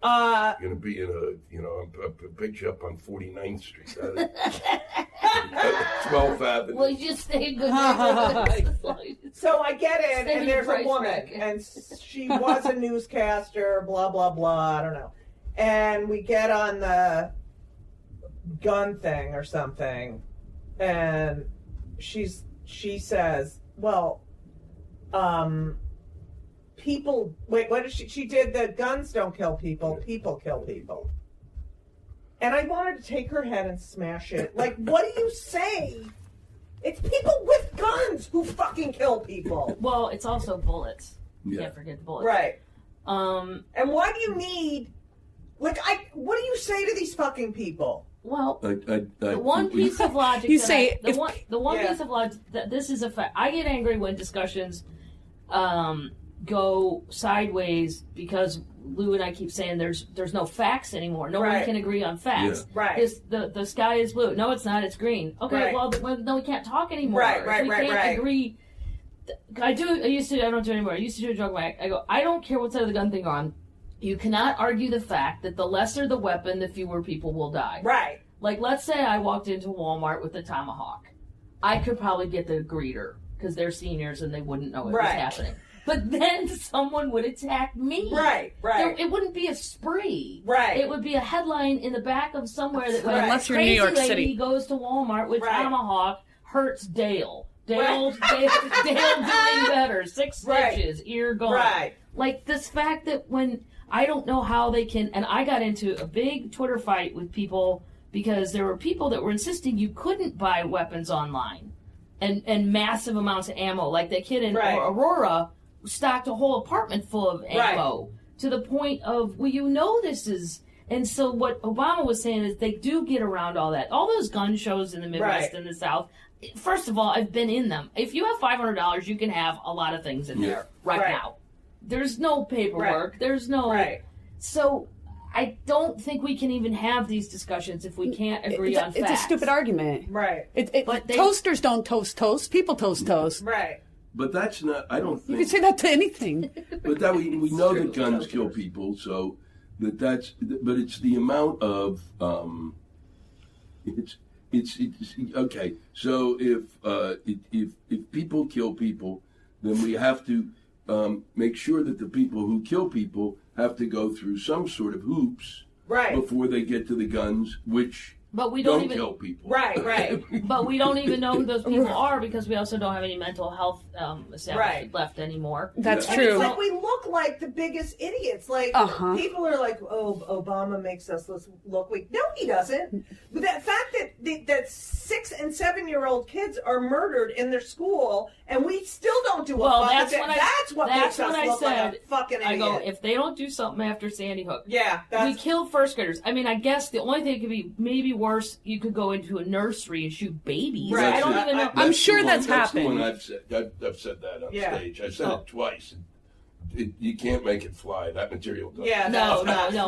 You're gonna be in a picture up on 49th Street. 12th Avenue. Well, you just stay in good neighborhood. So I get in, Stay and in there's a price woman, bracket. and she was a newscaster, blah, blah, blah, I don't know. And we get on the gun thing or something, and she says, well, people, wait, what did she did the guns don't kill people, people kill people. And I wanted to take her head and smash it. Like, what do you say? It's people with guns who fucking kill people. Well, it's also bullets. Yeah. Can't forget the bullets. Right. And why do you need, what do you say to these fucking people? Well, the one piece of logic. You say the one piece of logic that this is a fact. I get angry when discussions go sideways because Lou and I keep saying there's no facts anymore. No one can agree on facts. Yeah. Right. The sky is blue. No, it's not. It's green. Okay. Right. Well, no, we can't talk anymore. Right. We can't agree. I don't do it anymore. I used to do a joke. I go, I don't care what side of the gun thing you're on. You cannot argue the fact that the lesser the weapon, the fewer people will die. Right. Like, let's say I walked into Walmart with a tomahawk. I could probably get the greeter because they're seniors and they wouldn't know what was happening. But then someone would attack me. Right. It wouldn't be a spree. Right. It would be a headline in the back of somewhere that would Unless you're in New York Crazy City. lady goes to Walmart with tomahawk, hurts Dale. Dale doing better. 6 stitches, ear gone. Right. Like this fact that when I don't know how they can, and I got into a big Twitter fight with people because there were people that were insisting you couldn't buy weapons online and massive amounts of ammo. Like that kid in Aurora stocked a whole apartment full of ammo to the point of, well, you know this is... And so what Obama was saying is they do get around all that. All those gun shows in the Midwest and the South, first of all, I've been in them. If you have $500, you can have a lot of things in there right now. There's no paperwork. There's no... So I don't think we can even have these discussions if we can't agree on facts. It's a stupid argument. Right. Toasters don't toast. People toast. Right. But that's not, I don't think... You can say that to anything. But that we know that guns kill people, so but it's the amount of, it's okay, so if people kill people, then we have to make sure that the people who kill people have to go through some sort of hoops before they get to the guns, which but we don't even kill people. Right. But we don't even know who those people are because we also don't have any mental health establishment left anymore. That's And true. it's like we look like the biggest idiots. Like people are like, "Oh, Obama makes us look weak." No, he doesn't. But that fact that 6 and 7-year-old kids are murdered in their school, and we still don't do a fuck. That's what makes us look like a fucking idiot. I go, if they don't do something after Sandy Hook, we kill first graders. I mean, I guess the only thing could be maybe worse. You could go into a nursery and shoot babies. Right. I don't even know. I'm sure that's happened. The one I've said that on stage. I said it twice. You can't make it fly. That material doesn't. Yeah, no.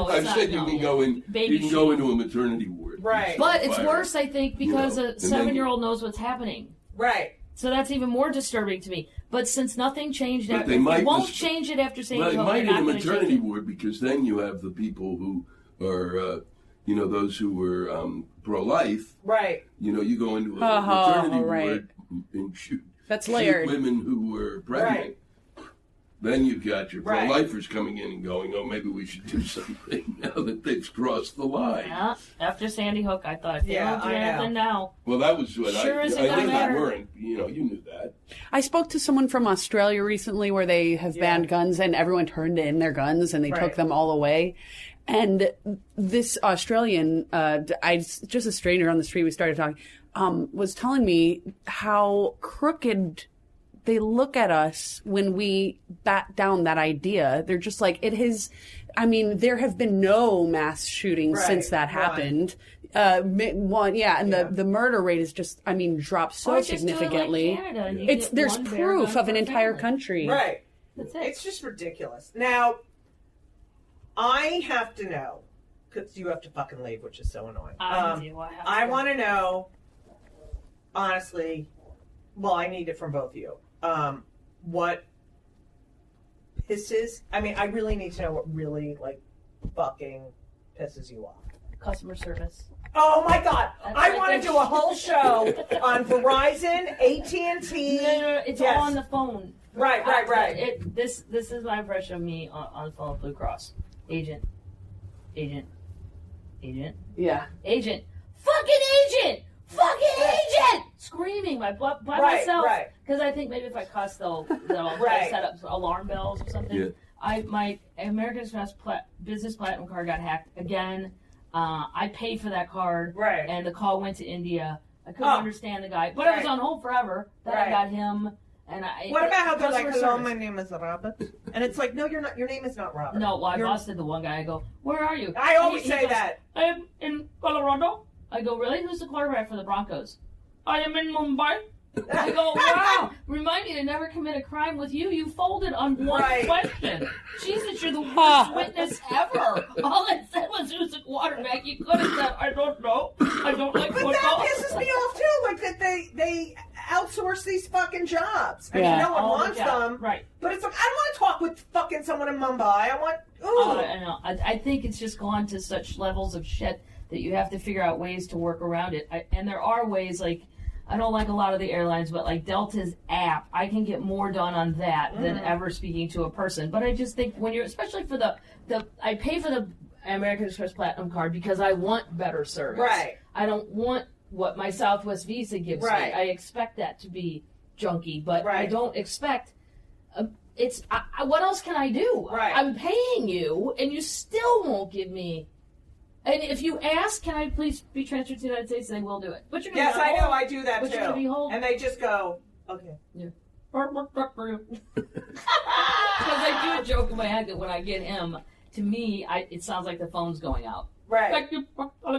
I've said you can go in. You can go into a maternity ward. Right. But it's worse, I think, because a 7-year-old knows what's happening. Right. So that's even more disturbing to me. But since nothing changed, they won't change it after Sandy Hook. Well, they might in a maternity ward because then you have the people who are, those who were pro-life. Right. You go into a maternity ward and shoot. That's layered. Shoot women who were pregnant. Right. Then you've got your pro-lifers coming in and going, oh, maybe we should do something now that they've crossed the line. Yeah, after Sandy Hook, I thought, they don't do anything now. Well, that was what I think they weren't. You knew that. I spoke to someone from Australia recently where they have banned guns and everyone turned in their guns and they took them all away. And this Australian, just a stranger on the street, we started talking. was telling me how crooked they look at us when we bat down that idea. They're just like, there have been no mass shootings since that happened. The murder rate is just, dropped so significantly. There's proof of an entire country. Right. That's it. It's just ridiculous. Now, I have to know, because you have to fucking leave, which is so annoying. I want to know, honestly, well, I need it from both of you. What pisses, I really need to know what really, fucking pisses you off. Customer service. Oh my God! I want to do a whole show on Verizon, AT&T. No, it's all on the phone. Right. This is my impression of me on the phone with Blue Cross. Agent. Yeah. Agent. Fucking agent! Screaming by myself. Because I think maybe if I cuss, they'll set up alarm bells or something. Yeah. My American Express Business Platinum card got hacked again. I paid for that card. Right. And the call went to India. I couldn't understand the guy. But I was on hold forever. Then I got him. And what about how they're like, hello, my name is Robert? And it's like, no, you're not. Your name is not Robert. No, I busted the one guy. I go, where are you? I always say that. I am in Colorado. I go, really? Who's the quarterback for the Broncos? I am in Mumbai. I go, wow. Remind me to never commit a crime with you. You folded on one question. Jesus, you're the worst witness ever. All it said was who's the quarterback. You could have said, I don't know. I don't like football. But that pisses me off too. Like that they outsource these fucking jobs. No one wants them. Right. But it's like, I don't want to talk with fucking someone in Mumbai. I want. I know. I think it's just gone to such levels of shit that you have to figure out ways to work around it. And there are ways, like, I don't like a lot of the airlines, but like Delta's app, I can get more done on that than ever speaking to a person. But I just think when you're, especially for I pay for the American Express Platinum card because I want better service. Right. I don't want what my Southwest Visa gives me. I expect that to be junky, but I don't expect. What else can I do? Right. I'm paying you, and you still won't give me. And if you ask, can I please be transferred to the United States, they will do it. But you're gonna I know, I do that but too. You're gonna be holding. And they just go, okay. Yeah. Because I do a joke in my head that when I get him, to me, it sounds like the phone's going out. Right.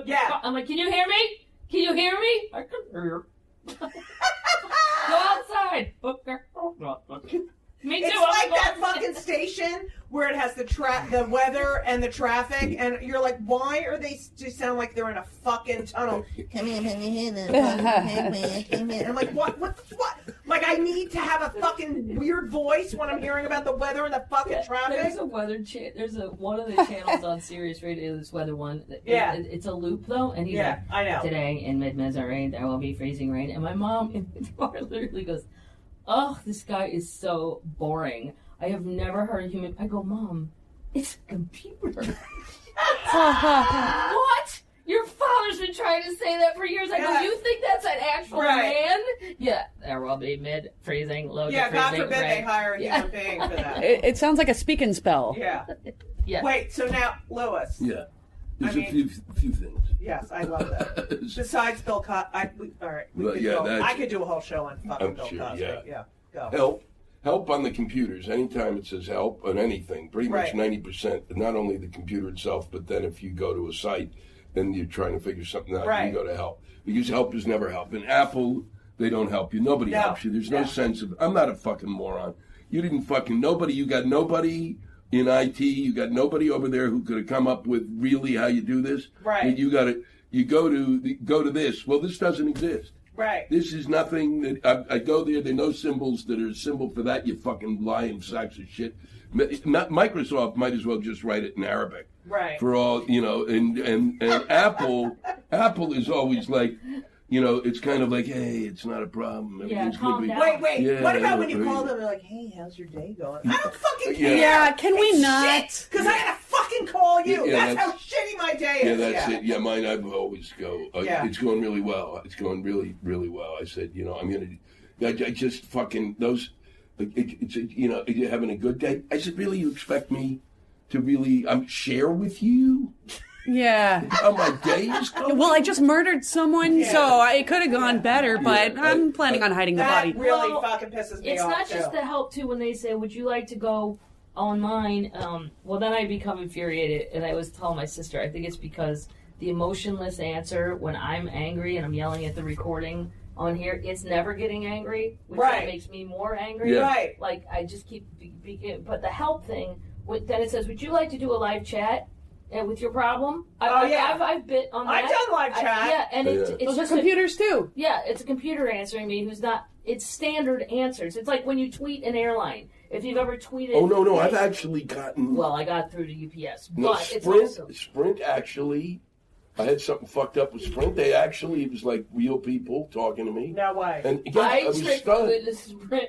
Yeah. I'm like, can you hear me? Can you hear me? I can hear you. Go outside. Me too. It's like that fucking station where it has the weather and the traffic, and you're like, why are they just sound like they're in a fucking tunnel? Come here, and I'm like, what? Like, I need to have a fucking weird voice when I'm hearing about the weather and the fucking traffic. There's a weather there's one of the channels on Sirius Radio, this weather one. It's a loop though, and he's like, I know. Today in mid-Missouri there will be freezing rain, and my mom in the car literally goes, oh, this guy is so boring. I have never heard a human. I go, Mom, it's a computer. What? Your father's been trying to say that for years. I go, you think that's an actual man? Yeah, there will be mid-freezing, low-freezing. Yeah, God forbid they hire a human being for that. It sounds like a speak and spell. Yeah. Yeah. Wait, so now, Lewis. Yeah. There's a few things. Yes, I love that. Besides Bill Cosby, all right. I could do a whole show on fucking Bill Cosby. Yeah, go. Help on the computers. Anytime it says help on anything, pretty much 90%, not only the computer itself, but then if you go to a site and you're trying to figure something out, you go to help. Because help is never help. In Apple, they don't help you. Nobody helps you. There's no sense of, I'm not a fucking moron. You didn't fucking, you got nobody in IT, you got nobody over there who could have come up with really how you do this. Right. And you go to this. Well, this doesn't exist. Right. This is nothing that I go there. There are no symbols that are a symbol for that. You fucking lying sacks of shit. Microsoft might as well just write it in Arabic. Right. For all and Apple is always like, it's kind of like, hey, it's not a problem. Everything's calm down. Wait. Yeah, what about when you call them? They're like, hey, how's your day going? I don't fucking care. Yeah, can we not? Because I had to fucking call you. That's how shitty my day is. Yeah, that's it. Yeah, mine, I always go, it's going really well. It's going really, really well. I said, I'm going to, I just fucking, those, you're having a good day? I said, really, you expect me to really share with you? Yeah. On my days, Kobe? Well, I just murdered someone, so it could have gone better, but I'm planning on hiding the body. That really fucking pisses me It's off. not just the help too when they say, "Would you like to go online?" Well, then I become infuriated, and I always tell my sister, I think it's because the emotionless answer when I'm angry and I'm yelling at the recording on here, it's never getting angry, which that makes me more angry. Yeah. Right. Like I just keep, but the help thing, then it says, "Would you like to do a live chat?" And with your problem, I've bit on that. I've done live chat. Yeah, and it's Those are just computers too. Yeah, it's a computer answering me who's not. It's standard answers. It's like when you tweet an airline. If you've ever tweeted. Oh no! I've actually gotten. Well, I got through to UPS, No, but it's awesome. Sprint actually. I had something fucked up with Sprint. It was like real people talking to me. No way. And yeah, I was tricked stunned. with Sprint.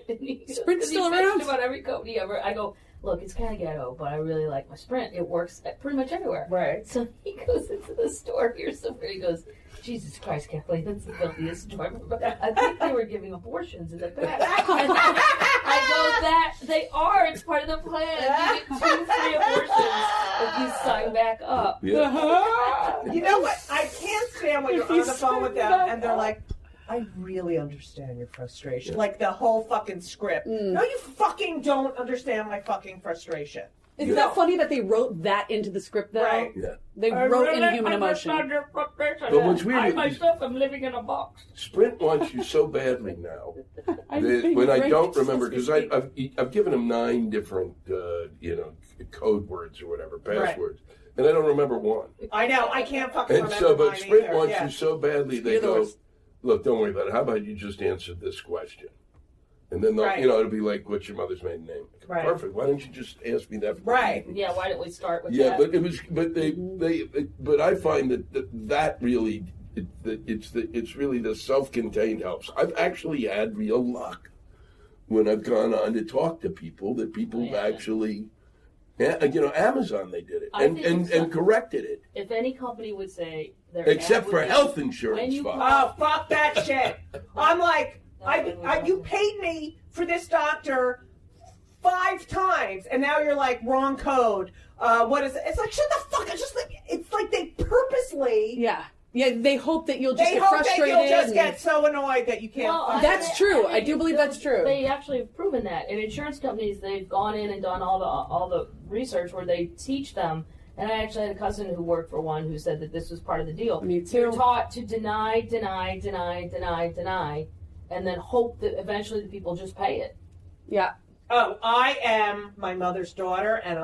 Sprint's still he around? about every company ever. I go, look, it's kind of ghetto, but I really like my Sprint. It works pretty much everywhere. Right. So he goes into the store here somewhere. He goes, Jesus Christ, Kathleen, that's the filthiest store. I think they were giving abortions in the back. I go, that they are. It's part of the plan. You get 2 free abortions if you sign back up. Yeah. You know what? I can't stand when you're on the phone with them and they're like, I really understand your frustration. Like the whole fucking script. No, you fucking don't understand my fucking frustration. Isn't that funny that they wrote that into the script, though? Right. Yeah. They wrote in human emotion. But what's weird I is- myself am living in a box. Sprint wants you so badly now I'm that being when I raped don't as remember, we because speak. I've given them 9 different code words or whatever, passwords, and I don't remember one. I know. I can't fucking And remember so, but mine Sprint either. wants Yeah. you so badly, they You're the go, worst. look, don't worry about it. How about you just answer this question? And then they'll, Right. it'll be like, what's your mother's maiden name? Right. Perfect. Why don't you just ask me that? Right. Yeah, why didn't we start with Yeah, that? but I find that really, it's really the self-contained helps. I've actually had real luck when I've gone on to talk to people that people have actually, Amazon, they did it I think it's and corrected it. If any company would say their Except ad for would be, health when insurance, you Fox. Oh, fuck that shit. I'm like, No, you paid me for this doctor 5 times, and now you're like, wrong code. What is it? It's like, shut the fuck up. It's like they purposely. Yeah. Yeah, they hope that you'll just They get hope that frustrated. you'll just and- get so annoyed that you can't. Well, fucking- That's true. I do believe that's true. They actually have proven that. In insurance companies, they've gone in and done all the research where they teach them. And I actually had a cousin who worked for one who said that this was part of the deal. Me too. You're taught to deny, and then hope that eventually the people just pay it. Yeah. Oh, I am my mother's daughter, and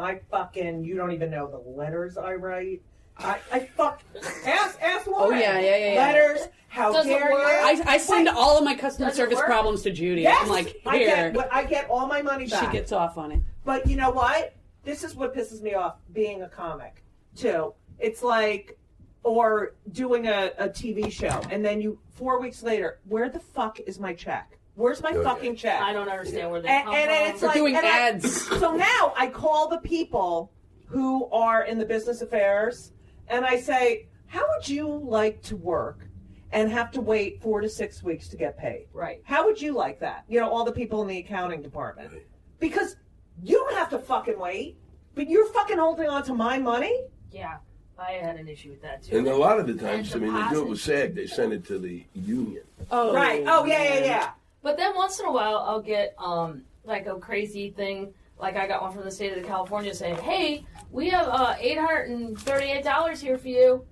you don't even know the letters I write. I fuck. Ask Lauren. Oh, yeah. Letters. How Doesn't dare work. you? I send all of my customer Doesn't service work. problems to Judy. Yes, I'm like, here. I get all my money back. She gets off on it. But you know what? This is what pisses me off being a comic, too. It's like, or doing a TV show, and then 4 weeks later, where the fuck is my check? Where's my fucking check? I don't understand where they And come it's from. For doing ads. So now I call the people who are in the business affairs, and I say, how would you like to work and have to wait 4 to 6 weeks to get paid? Right. How would you like that? All the people in the accounting department. Because you don't have to fucking wait, but you're fucking holding on to my money? Yeah, I had an issue with that too. And a lot of the times, And they do it deposit. with SAG. They send it to the union. Oh. Right. Oh, yeah. But then once in a while, I'll get like a crazy thing. Like I got one from the state of California saying, "Hey, we have $838 here for you."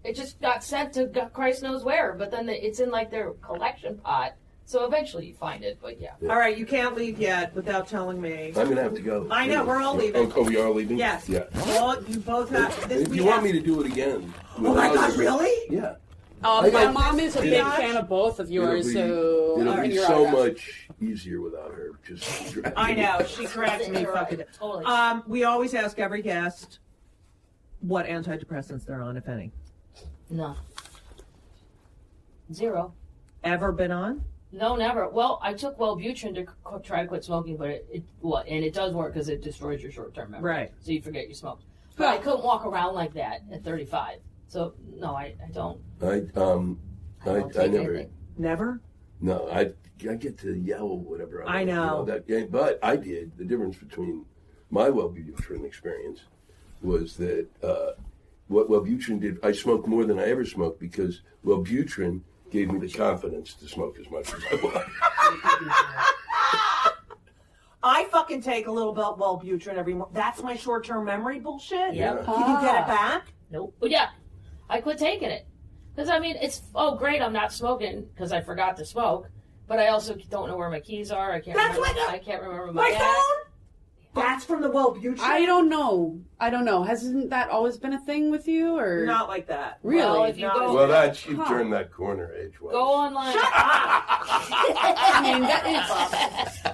It just got sent to Christ knows where, but then it's in like their collection pot. So eventually you find it, but yeah. All right, you can't leave yet without telling me. I'm gonna have to go. I know, we're all leaving. Oh, we are leaving. Yes. Yeah. Well, you both have. If you want me to do it again. Oh my God, really? Yeah. My got- mom is a big It'll- fan of both of yours, It'll so be you're so out. much easier without her. Just dragging I know, she drags me You're fucking. right, totally. We always ask every guest what antidepressants they're on, if any. No. 0. Ever been on? No, never. Well, I took Wellbutrin to try to quit smoking, but it does work because it destroys your short-term memory. Right. So you forget you smoked. But I couldn't walk around like that at 35. So no, I don't. I don't take never. anything. Never? No, I get to yell whatever. I know. But I did. The difference between my Wellbutrin experience was that what Wellbutrin did, I smoked more than I ever smoked because Wellbutrin gave me the confidence to smoke as much as I want. I fucking take a little Wellbutrin every month. That's my short-term memory bullshit. Yep. Can you get it back? Nope. But yeah, I quit taking it. Because, I mean, it's, great, I'm not smoking because I forgot to smoke. But I also don't know where my keys are. I can't remember my phone? That's from the Wellbutrin? I don't know. Hasn't that always been a thing with you, or not like that? Really? Well, if you go, you've turned that corner edgewise. Go online. Shut up! I mean, that is.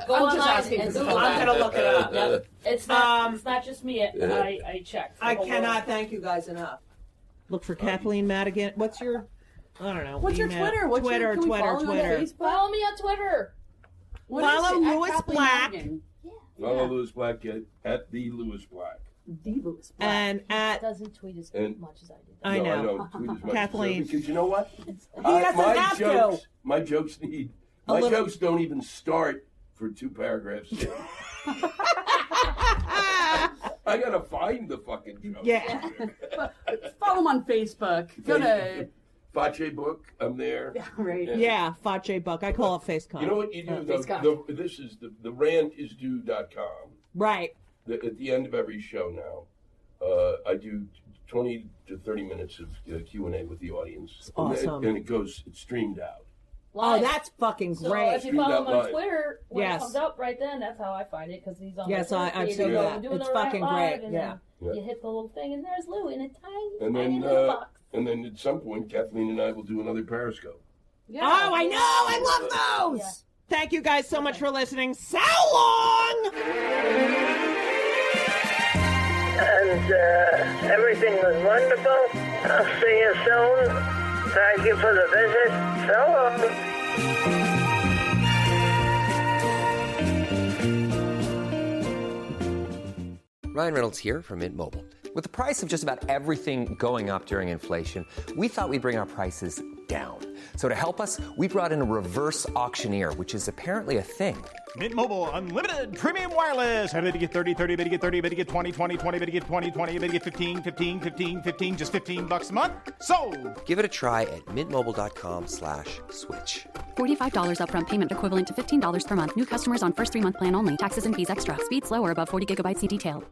Go I'm online just asking and for Google I'm that. gonna look it up. Yep. It's not just me. I checked. I cannot thank you guys enough. Look for Kathleen Madigan. What's your? I don't know. What's your Twitter? What's Twitter. Can we follow you on Facebook? Follow me on Twitter. Follow Lewis Black. Follow Lewis Black at the Lewis Black. The Lewis Black. And He doesn't tweet as much as I do. I know. I don't tweet as much Kathleen. as because you know what? He doesn't have to. My jokes don't even start for 2 paragraphs in. I gotta find the fucking joke. Yeah. Follow him on Facebook. Go to Face Book. I'm there. Yeah, right. Yeah, Face Book. I call it FaceCon. You know what you do? This is the rantisdue.com. Right. At the end of every show now, I do 20 to 30 minutes of Q&A with the audience. It's awesome. And it's streamed out. Oh, that's fucking great. So if you follow him on Twitter, when Yes. it comes up right then, that's how I find it, because he's on Yes, my I've feed, seen and that. doing It's the fucking live, great. and Yeah. then you hit the little thing, and there's Lou in a tiny, And tiny then, little box. and then at some point, Kathleen and I will do another Periscope. Yeah. Oh, I know. I love those. Yeah. Thank you guys so much for listening. So long. And everything was wonderful. I'll see you soon. Thank you for the visit. So long. Ryan Reynolds here from Mint Mobile. With the price of just about everything going up during inflation, we thought we'd bring our prices down. So to help us, we brought in a reverse auctioneer, which is apparently a thing. Mint Mobile Unlimited Premium Wireless. How to get 30, 30, bit to get 30, bit to get 20, 20, 20, bit to get 20, 20, bit to get 15, 15, 15, 15, just $15 a month? Sold! Give it a try at mintmobile.com/switch. $45 upfront payment equivalent to $15 per month. New customers on first 3-month plan only. Taxes and fees extra. Speed slower above 40 gigabytes per detail.